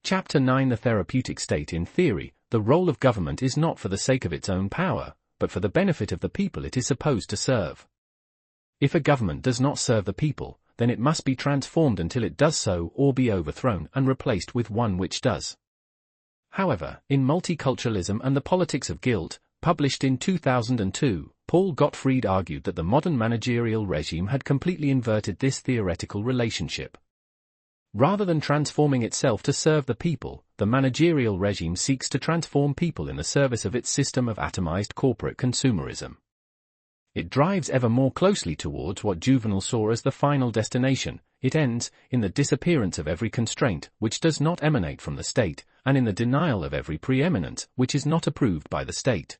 Chapter 9 The Therapeutic State. In theory, the role of government is not for the sake of its own power, but for the benefit of the people it is supposed to serve. If a government does not serve the people, then it must be transformed until it does so, or be overthrown and replaced with one which does. However, in Multiculturalism and the Politics of Guilt, published in 2002, Paul Gottfried argued that the modern managerial regime had completely inverted this theoretical relationship. Rather than transforming itself to serve the people, the managerial regime seeks to transform people in the service of its system of atomized corporate consumerism. It drives ever more closely towards what Juvenal saw as the final destination. It ends in the disappearance of every constraint which does not emanate from the state, and in the denial of every preeminence which is not approved by the state.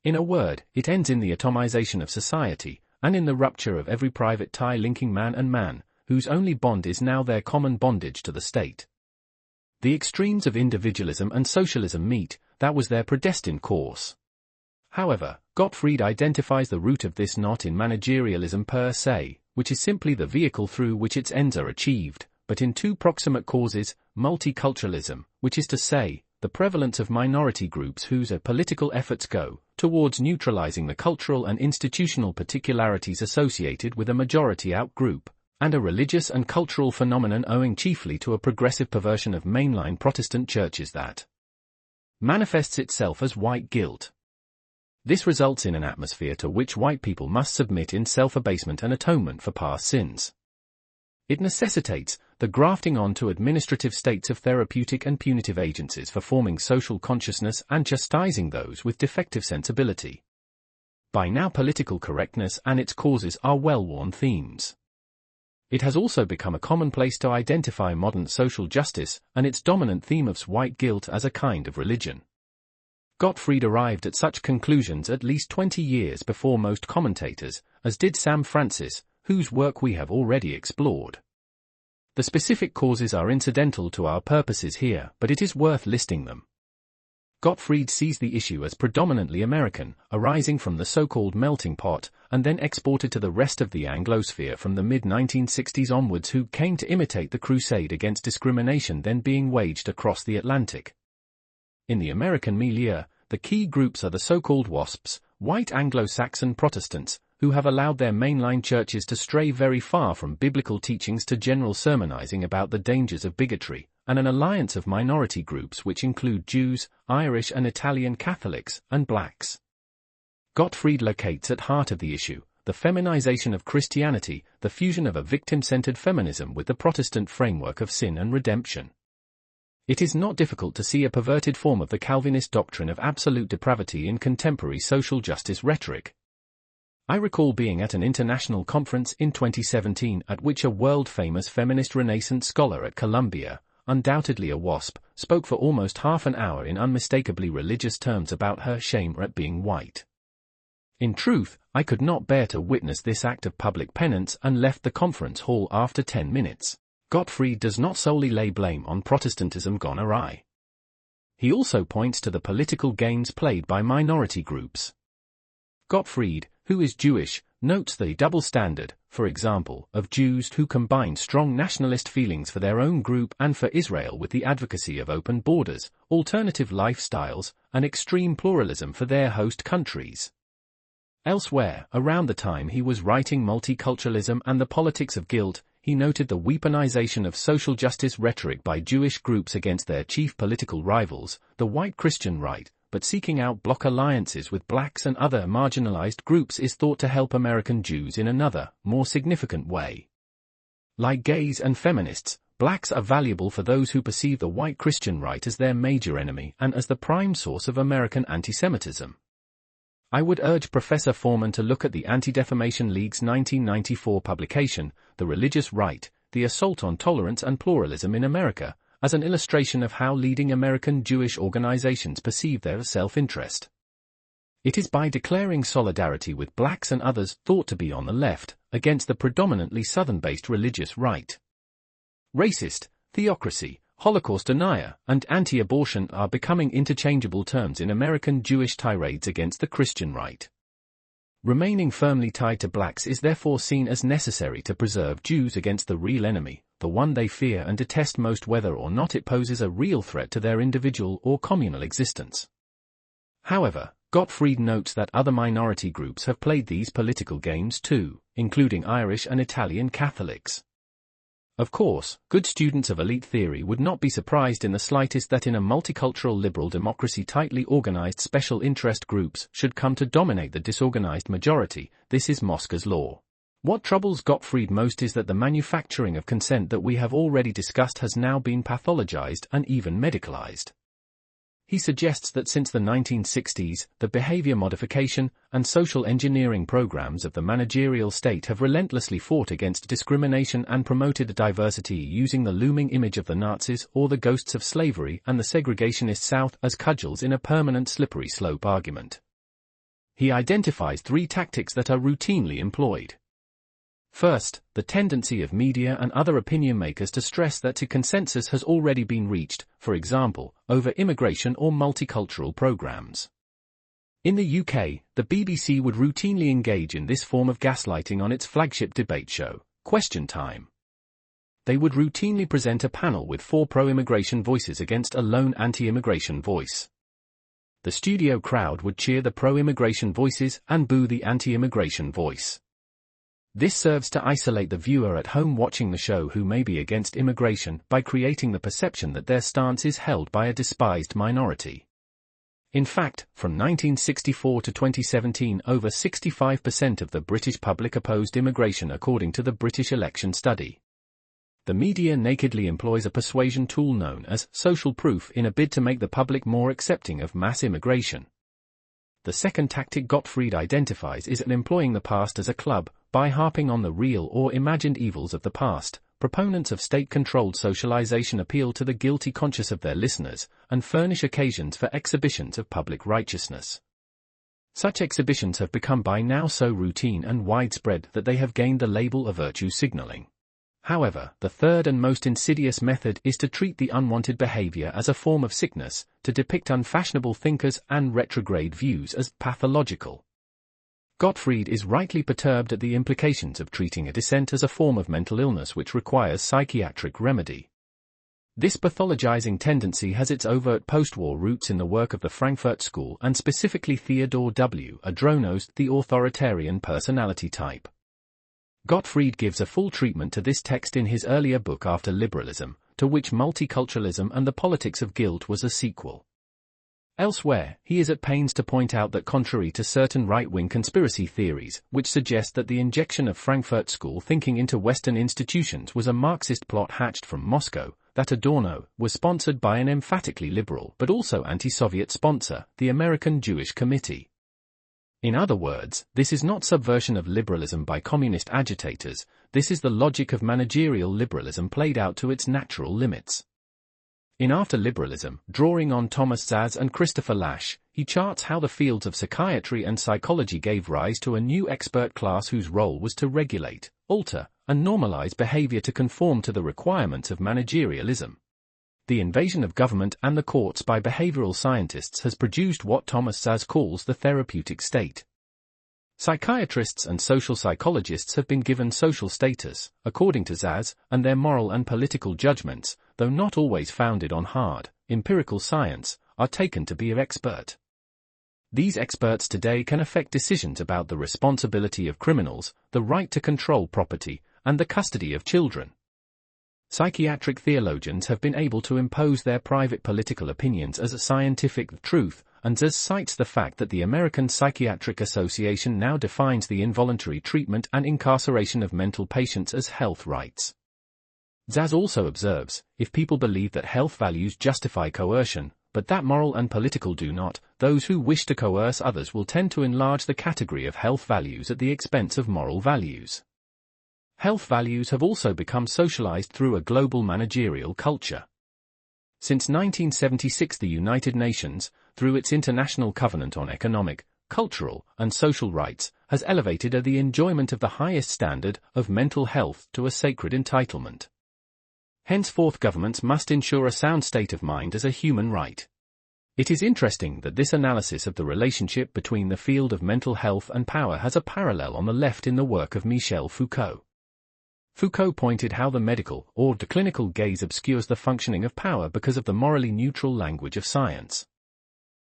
In a word, it ends in the atomization of society, and in the rupture of every private tie linking man and man, whose only bond is now their common bondage to the state. The extremes of individualism and socialism meet. That was their predestined course. However, Gottfried identifies the root of this not in managerialism per se, which is simply the vehicle through which its ends are achieved, but in two proximate causes: multiculturalism, which is to say, the prevalence of minority groups whose political efforts go towards neutralizing the cultural and institutional particularities associated with a majority outgroup, and a religious and cultural phenomenon owing chiefly to a progressive perversion of mainline Protestant churches that manifests itself as white guilt. This results in an atmosphere to which white people must submit in self-abasement and atonement for past sins. It necessitates the grafting onto administrative states of therapeutic and punitive agencies for forming social consciousness and chastising those with defective sensibility. By now, political correctness and its causes are well-worn themes. It has also become a commonplace to identify modern social justice and its dominant theme of white guilt as a kind of religion. Gottfried arrived at such conclusions at least 20 years before most commentators, as did Sam Francis, whose work we have already explored. The specific causes are incidental to our purposes here, but it is worth listing them. Gottfried sees the issue as predominantly American, arising from the so-called melting pot, and then exported to the rest of the Anglosphere from the mid-1960s onwards, who came to imitate the crusade against discrimination then being waged across the Atlantic. In the American milieu, the key groups are the so-called WASPs, white Anglo-Saxon Protestants, who have allowed their mainline churches to stray very far from biblical teachings to general sermonizing about the dangers of bigotry, and an alliance of minority groups which include Jews, Irish and Italian Catholics, and blacks. Gottfried locates at heart of the issue the feminization of Christianity, the fusion of a victim-centered feminism with the Protestant framework of sin and redemption. It is not difficult to see a perverted form of the Calvinist doctrine of absolute depravity in contemporary social justice rhetoric. I recall being at an international conference in 2017 at which a world-famous feminist Renaissance scholar at Columbia, undoubtedly a WASP, spoke for almost half an hour in unmistakably religious terms about her shame at being white. In truth, I could not bear to witness this act of public penance and left the conference hall after 10 minutes. Gottfried does not solely lay blame on Protestantism gone awry. He also points to the political games played by minority groups. Gottfried, who is Jewish, notes the double standard, for example, of Jews who combine strong nationalist feelings for their own group and for Israel with the advocacy of open borders, alternative lifestyles, and extreme pluralism for their host countries. Elsewhere, around the time he was writing Multiculturalism and the Politics of Guilt, he noted the weaponization of social justice rhetoric by Jewish groups against their chief political rivals, the white Christian right, but seeking out bloc alliances with blacks and other marginalized groups is thought to help American Jews in another, more significant way. Like gays and feminists, blacks are valuable for those who perceive the white Christian right as their major enemy and as the prime source of American antisemitism. I would urge Professor Foreman to look at the Anti-Defamation League's 1994 publication, The Religious Right, The Assault on Tolerance and Pluralism in America, as an illustration of how leading American Jewish organizations perceive their self-interest. It is by declaring solidarity with blacks and others thought to be on the left, against the predominantly Southern-based religious right. Racist, theocracy, Holocaust denier, and anti-abortion are becoming interchangeable terms in American Jewish tirades against the Christian right. Remaining firmly tied to blacks is therefore seen as necessary to preserve Jews against the real enemy, the one they fear and detest most, whether or not it poses a real threat to their individual or communal existence. However, Gottfried notes that other minority groups have played these political games too, including Irish and Italian Catholics. Of course, good students of elite theory would not be surprised in the slightest that in a multicultural liberal democracy tightly organized special interest groups should come to dominate the disorganized majority. This is Mosca's law. What troubles Gottfried most is that the manufacturing of consent that we have already discussed has now been pathologized and even medicalized. He suggests that since the 1960s, the behavior modification and social engineering programs of the managerial state have relentlessly fought against discrimination and promoted diversity, using the looming image of the Nazis or the ghosts of slavery and the segregationist South as cudgels in a permanent slippery slope argument. He identifies three tactics that are routinely employed. First, the tendency of media and other opinion makers to stress that a consensus has already been reached, for example, over immigration or multicultural programs. In the UK, the BBC would routinely engage in this form of gaslighting on its flagship debate show, Question Time. They would routinely present a panel with 4 pro-immigration voices against a lone anti-immigration voice. The studio crowd would cheer the pro-immigration voices and boo the anti-immigration voice. This serves to isolate the viewer at home watching the show who may be against immigration by creating the perception that their stance is held by a despised minority. In fact, from 1964 to 2017, over 65% of the British public opposed immigration, according to the British election study. The media nakedly employs a persuasion tool known as social proof in a bid to make the public more accepting of mass immigration. The second tactic Gottfried identifies is employing the past as a club. By harping on the real or imagined evils of the past, proponents of state-controlled socialization appeal to the guilty conscience of their listeners and furnish occasions for exhibitions of public righteousness. Such exhibitions have become by now so routine and widespread that they have gained the label of virtue signaling. However, the third and most insidious method is to treat the unwanted behavior as a form of sickness, to depict unfashionable thinkers and retrograde views as pathological. Gottfried is rightly perturbed at the implications of treating a dissent as a form of mental illness which requires psychiatric remedy. This pathologizing tendency has its overt post-war roots in the work of the Frankfurt School and specifically Theodore W. Adorno's The Authoritarian Personality Type. Gottfried gives a full treatment to this text in his earlier book After Liberalism, to which Multiculturalism and the Politics of Guilt was a sequel. Elsewhere, he is at pains to point out that contrary to certain right-wing conspiracy theories, which suggest that the injection of Frankfurt School thinking into Western institutions was a Marxist plot hatched from Moscow, that Adorno was sponsored by an emphatically liberal but also anti-Soviet sponsor, the American Jewish Committee. In other words, this is not subversion of liberalism by communist agitators, this is the logic of managerial liberalism played out to its natural limits. In After Liberalism, drawing on Thomas Szasz and Christopher Lasch, he charts how the fields of psychiatry and psychology gave rise to a new expert class whose role was to regulate, alter, and normalize behavior to conform to the requirements of managerialism. The invasion of government and the courts by behavioral scientists has produced what Thomas Szasz calls the therapeutic state. Psychiatrists and social psychologists have been given social status, according to Szasz, and their moral and political judgments, though not always founded on hard, empirical science, are taken to be expert. These experts today can affect decisions about the responsibility of criminals, the right to control property, and the custody of children. Psychiatric theologians have been able to impose their private political opinions as a scientific truth, and Szasz cites the fact that the American Psychiatric Association now defines the involuntary treatment and incarceration of mental patients as health rights. Szasz also observes, if people believe that health values justify coercion, but that moral and political do not, those who wish to coerce others will tend to enlarge the category of health values at the expense of moral values. Health values have also become socialized through a global managerial culture. Since 1976, the United Nations, through its International Covenant on Economic, Cultural, and Social Rights, has elevated the enjoyment of the highest standard of mental health to a sacred entitlement. Henceforth, governments must ensure a sound state of mind as a human right. It is interesting that this analysis of the relationship between the field of mental health and power has a parallel on the left in the work of Michel Foucault. Foucault pointed how the medical or the clinical gaze obscures the functioning of power because of the morally neutral language of science.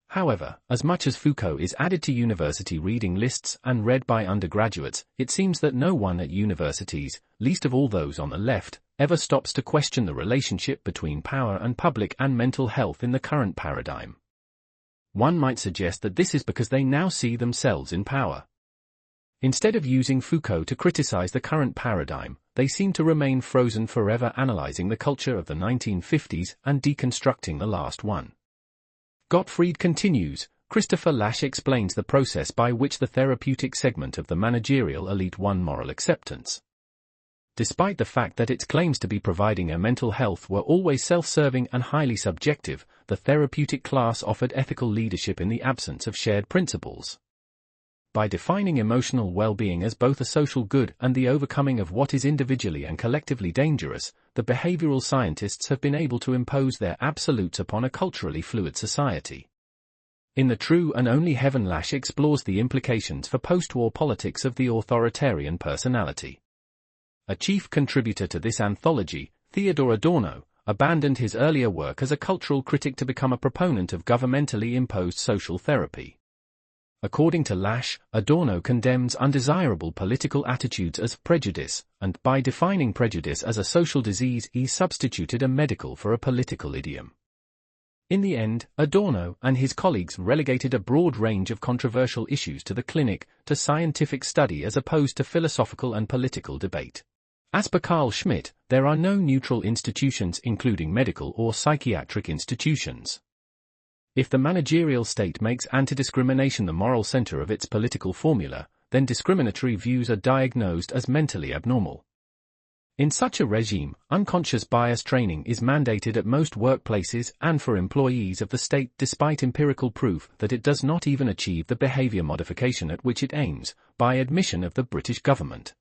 However, as much as Foucault is added to university reading lists and read by undergraduates, it seems that no one at universities, least of all those on the left, ever stops to question the relationship between power and public and mental health in the current paradigm. One might suggest that this is because they now see themselves in power. Instead of using Foucault to criticize the current paradigm, they seem to remain frozen forever analyzing the culture of the 1950s and deconstructing the last one. Gottfried continues, Christopher Lasch explains the process by which the therapeutic segment of the managerial elite won moral acceptance. Despite the fact that its claims to be providing a mental health were always self-serving and highly subjective, the therapeutic class offered ethical leadership in the absence of shared principles. By defining emotional well-being as both a social good and the overcoming of what is individually and collectively dangerous, the behavioral scientists have been able to impose their absolutes upon a culturally fluid society. In The True and Only Heaven, Lasch explores the implications for post-war politics of the authoritarian personality. A chief contributor to this anthology, Theodor Adorno, abandoned his earlier work as a cultural critic to become a proponent of governmentally imposed social therapy. According to Lasch, Adorno condemns undesirable political attitudes as prejudice, and by defining prejudice as a social disease, he substituted a medical for a political idiom. In the end, Adorno and his colleagues relegated a broad range of controversial issues to the clinic, to scientific study as opposed to philosophical and political debate. As per Carl Schmitt, there are no neutral institutions including medical or psychiatric institutions. If the managerial state makes anti-discrimination the moral center of its political formula, then discriminatory views are diagnosed as mentally abnormal. In such a regime, unconscious bias training is mandated at most workplaces and for employees of the state despite empirical proof that it does not even achieve the behavior modification at which it aims, by admission of the British government.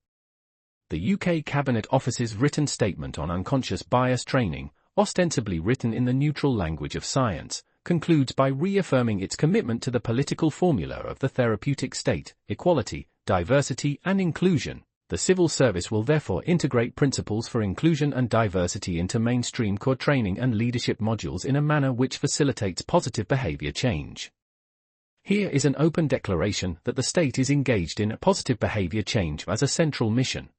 The UK Cabinet Office's written statement on unconscious bias training, ostensibly written in the neutral language of science, concludes by reaffirming its commitment to the political formula of the therapeutic state, equality, diversity and inclusion. The civil service will therefore integrate principles for inclusion and diversity into mainstream core training and leadership modules in a manner which facilitates positive behavior change. Here is an open declaration that the state is engaged in positive behavior change as a central mission.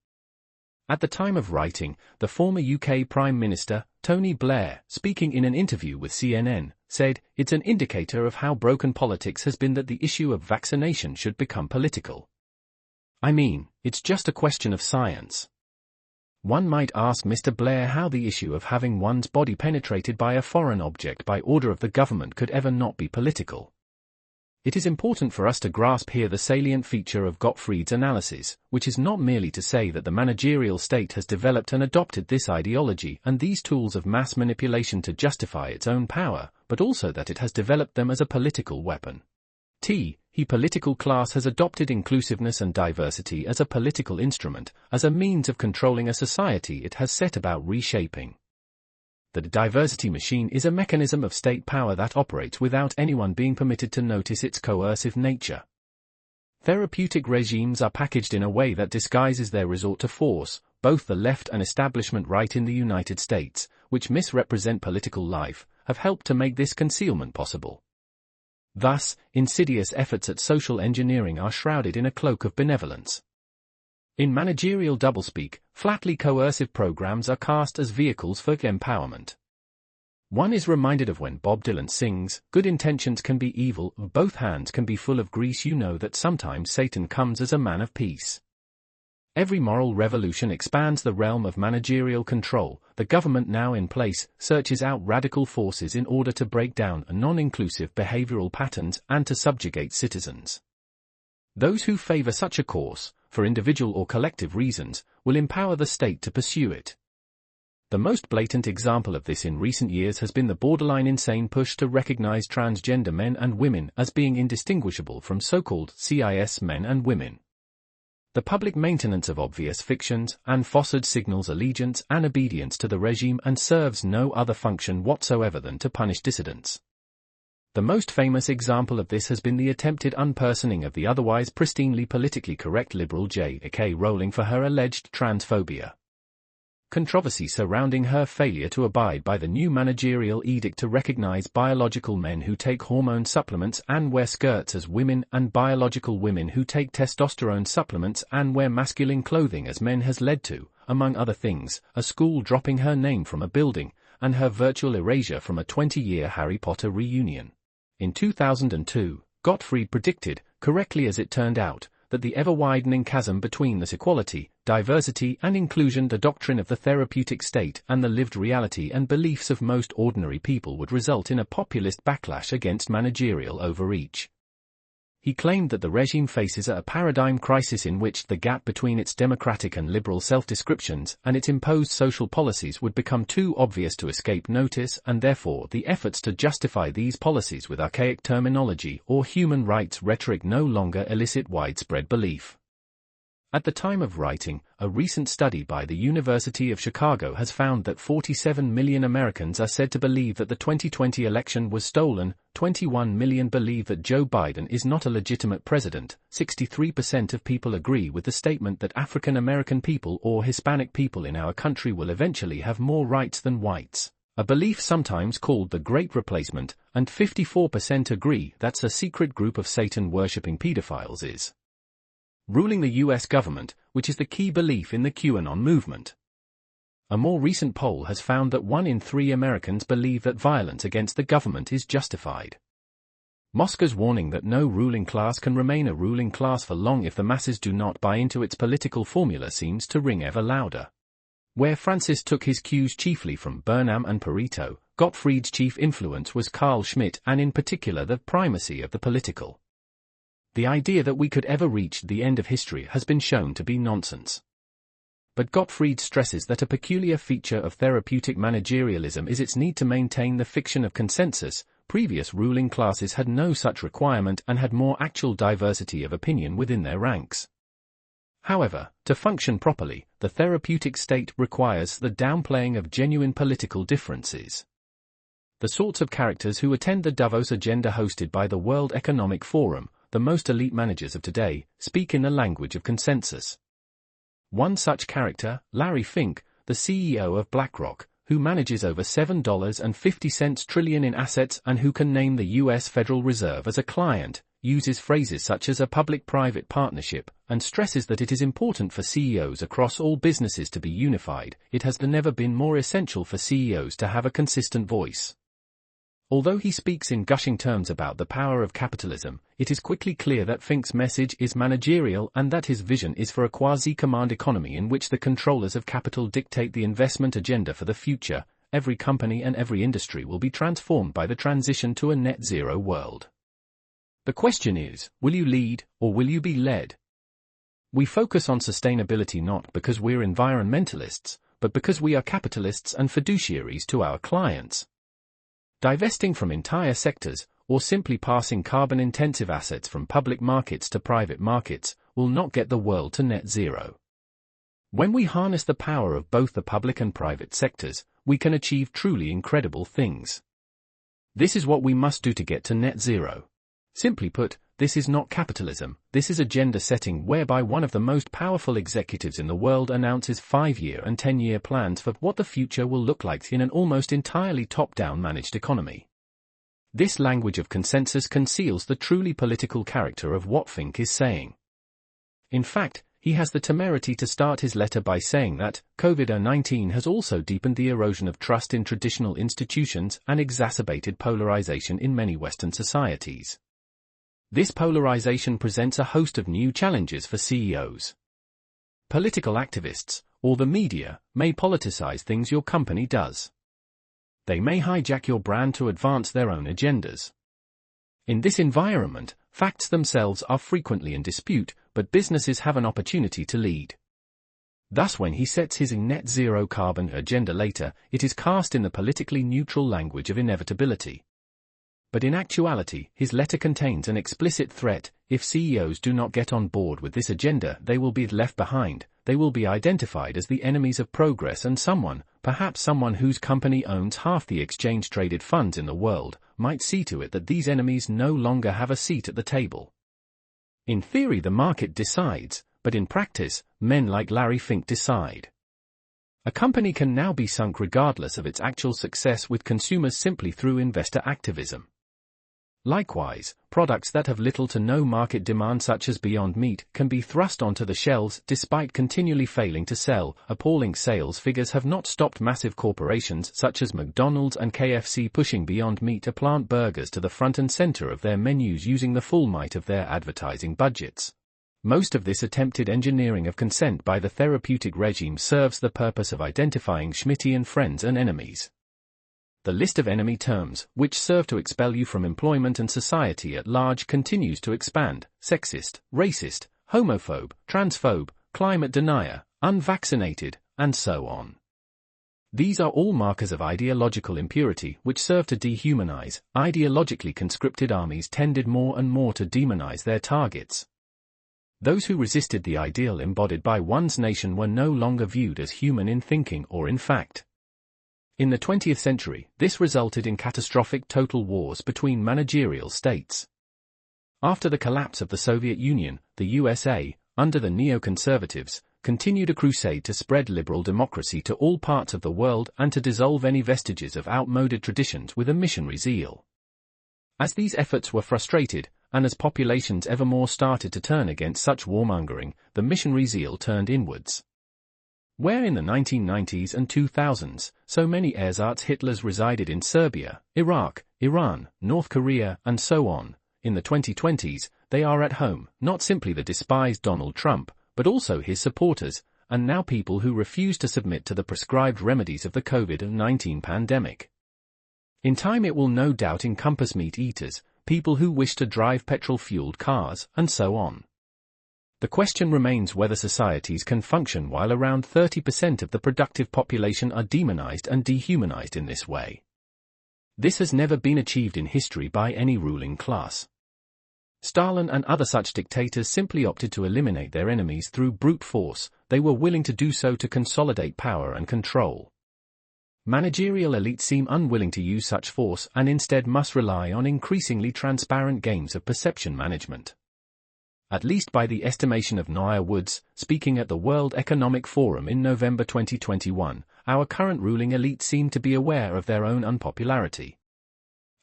At the time of writing, the former UK Prime Minister, Tony Blair, speaking in an interview with CNN, said, "It's an indicator of how broken politics has been that the issue of vaccination should become political. I mean, it's just a question of science." One might ask Mr. Blair how the issue of having one's body penetrated by a foreign object by order of the government could ever not be political. It is important for us to grasp here the salient feature of Gottfried's analysis, which is not merely to say that the managerial state has developed and adopted this ideology and these tools of mass manipulation to justify its own power, but also that it has developed them as a political weapon. The political class has adopted inclusiveness and diversity as a political instrument, as a means of controlling a society it has set about reshaping. The diversity machine is a mechanism of state power that operates without anyone being permitted to notice its coercive nature. Therapeutic regimes are packaged in a way that disguises their resort to force. Both the left and establishment right in the United States, which misrepresent political life, have helped to make this concealment possible. Thus, insidious efforts at social engineering are shrouded in a cloak of benevolence. In managerial doublespeak, flatly coercive programs are cast as vehicles for empowerment. One is reminded of when Bob Dylan sings, "Good intentions can be evil, both hands can be full of grease. You know that sometimes Satan comes as a man of peace." Every moral revolution expands the realm of managerial control. The government now in place searches out radical forces in order to break down non-inclusive behavioral patterns and to subjugate citizens. Those who favor such a course, for individual or collective reasons, will empower the state to pursue it. The most blatant example of this in recent years has been the borderline insane push to recognize transgender men and women as being indistinguishable from so-called cis men and women. The public maintenance of obvious fictions and falsehoods signals allegiance and obedience to the regime and serves no other function whatsoever than to punish dissidents. The most famous example of this has been the attempted unpersoning of the otherwise pristinely politically correct liberal J.K. Rowling for her alleged transphobia. controversy surrounding her failure to abide by the new managerial edict to recognize biological men who take hormone supplements and wear skirts as women and biological women who take testosterone supplements and wear masculine clothing as men has led to, among other things, a school dropping her name from a building, and her virtual erasure from a 20-year Harry Potter reunion. In 2002, Gottfried predicted, correctly as it turned out, that the ever-widening chasm between this equality, diversity and inclusion, the doctrine of the therapeutic state, and the lived reality and beliefs of most ordinary people would result in a populist backlash against managerial overreach. He claimed that the regime faces a paradigm crisis in which the gap between its democratic and liberal self-descriptions and its imposed social policies would become too obvious to escape notice, and therefore the efforts to justify these policies with archaic terminology or human rights rhetoric no longer elicit widespread belief. At the time of writing, a recent study by the University of Chicago has found that 47 million Americans are said to believe that the 2020 election was stolen, 21 million believe that Joe Biden is not a legitimate president, 63% of people agree with the statement that African American people or Hispanic people in our country will eventually have more rights than whites, a belief sometimes called the Great Replacement, and 54% agree that's a secret group of Satan-worshipping pedophiles is ruling the U.S. government, which is the key belief in the QAnon movement. A more recent poll has found that 1 in 3 Americans believe that violence against the government is justified. Moscow's warning that no ruling class can remain a ruling class for long if the masses do not buy into its political formula seems to ring ever louder. Where Francis took his cues chiefly from Burnham and Pareto, Gottfried's chief influence was Carl Schmitt, and in particular the primacy of the political. The idea that we could ever reach the end of history has been shown to be nonsense. But Gottfried stresses that a peculiar feature of therapeutic managerialism is its need to maintain the fiction of consensus. Previous ruling classes had no such requirement and had more actual diversity of opinion within their ranks. However, to function properly, the therapeutic state requires the downplaying of genuine political differences. The sorts of characters who attend the Davos agenda hosted by the World Economic Forum, the most elite managers of today, speak in the language of consensus. One such character, Larry Fink, the CEO of BlackRock, who manages over $7.50 trillion in assets and who can name the U.S. Federal Reserve as a client, uses phrases such as a public-private partnership, and stresses that it is important for CEOs across all businesses to be unified. It has never been more essential for CEOs to have a consistent voice. Although he speaks in gushing terms about the power of capitalism, it is quickly clear that Fink's message is managerial and that his vision is for a quasi-command economy in which the controllers of capital dictate the investment agenda for the future. Every company and every industry will be transformed by the transition to a net-zero world. The question is, will you lead, or will you be led? We focus on sustainability not because we're environmentalists, but because we are capitalists and fiduciaries to our clients. Divesting from entire sectors, or simply passing carbon-intensive assets from public markets to private markets, will not get the world to net zero. When we harness the power of both the public and private sectors, we can achieve truly incredible things. This is what we must do to get to net zero. Simply put, this is not capitalism, this is agenda setting whereby one of the most powerful executives in the world announces 5-year and 10-year plans for what the future will look like in an almost entirely top-down managed economy. This language of consensus conceals the truly political character of what Fink is saying. In fact, he has the temerity to start his letter by saying that COVID-19 has also deepened the erosion of trust in traditional institutions and exacerbated polarization in many Western societies. This polarization presents a host of new challenges for CEOs. Political activists, or the media, may politicize things your company does. They may hijack your brand to advance their own agendas. In this environment, facts themselves are frequently in dispute, but businesses have an opportunity to lead. Thus, when he sets his net zero carbon agenda later, it is cast in the politically neutral language of inevitability. But in actuality, his letter contains an explicit threat: if CEOs do not get on board with this agenda, they will be left behind, they will be identified as the enemies of progress, and perhaps someone whose company owns half the exchange-traded funds in the world, might see to it that these enemies no longer have a seat at the table. In theory the market decides, but in practice, men like Larry Fink decide. A company can now be sunk regardless of its actual success with consumers simply through investor activism. Likewise, products that have little to no market demand such as Beyond Meat can be thrust onto the shelves despite continually failing to sell. Appalling sales figures have not stopped massive corporations such as McDonald's and KFC pushing Beyond Meat to plant burgers to the front and center of their menus using the full might of their advertising budgets. Most of this attempted engineering of consent by the therapeutic regime serves the purpose of identifying Schmittian friends and enemies. The list of enemy terms, which serve to expel you from employment and society at large, continues to expand: sexist, racist, homophobe, transphobe, climate denier, unvaccinated, and so on. These are all markers of ideological impurity which serve to dehumanize. Ideologically conscripted armies tended more and more to demonize their targets. Those who resisted the ideal embodied by one's nation were no longer viewed as human in thinking or in fact. In the 20th century, this resulted in catastrophic total wars between managerial states. After the collapse of the Soviet Union, the USA, under the neoconservatives, continued a crusade to spread liberal democracy to all parts of the world and to dissolve any vestiges of outmoded traditions with a missionary zeal. As these efforts were frustrated, and as populations ever more started to turn against such warmongering, the missionary zeal turned inwards. Where in the 1990s and 2000s, so many ersatz Hitlers resided in Serbia, Iraq, Iran, North Korea, and so on, in the 2020s, they are at home, not simply the despised Donald Trump, but also his supporters, and now people who refuse to submit to the prescribed remedies of the COVID-19 pandemic. In time it will no doubt encompass meat eaters, people who wish to drive petrol-fueled cars, and so on. The question remains whether societies can function while around 30% of the productive population are demonized and dehumanized in this way. This has never been achieved in history by any ruling class. Stalin and other such dictators simply opted to eliminate their enemies through brute force. They were willing to do so to consolidate power and control. Managerial elites seem unwilling to use such force and instead must rely on increasingly transparent games of perception management. At least by the estimation of Noah Woods, speaking at the World Economic Forum in November 2021, our current ruling elite seem to be aware of their own unpopularity.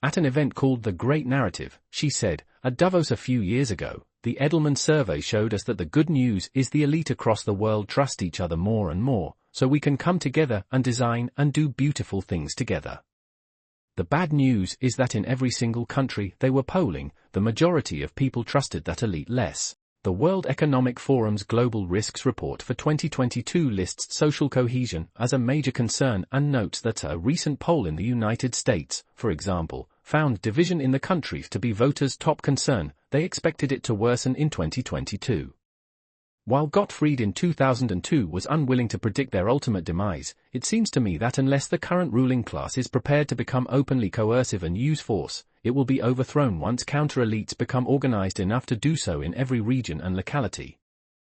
At an event called The Great Narrative, she said, at Davos a few years ago, the Edelman survey showed us that the good news is the elite across the world trust each other more and more, so we can come together and design and do beautiful things together. The bad news is that in every single country they were polling, the majority of people trusted that elite less. The World Economic Forum's Global Risks Report for 2022 lists social cohesion as a major concern and notes that a recent poll in the United States, for example, found division in the countries to be voters' top concern. They expected it to worsen in 2022. While Gottfried in 2002 was unwilling to predict their ultimate demise, it seems to me that unless the current ruling class is prepared to become openly coercive and use force, it will be overthrown once counter-elites become organized enough to do so in every region and locality.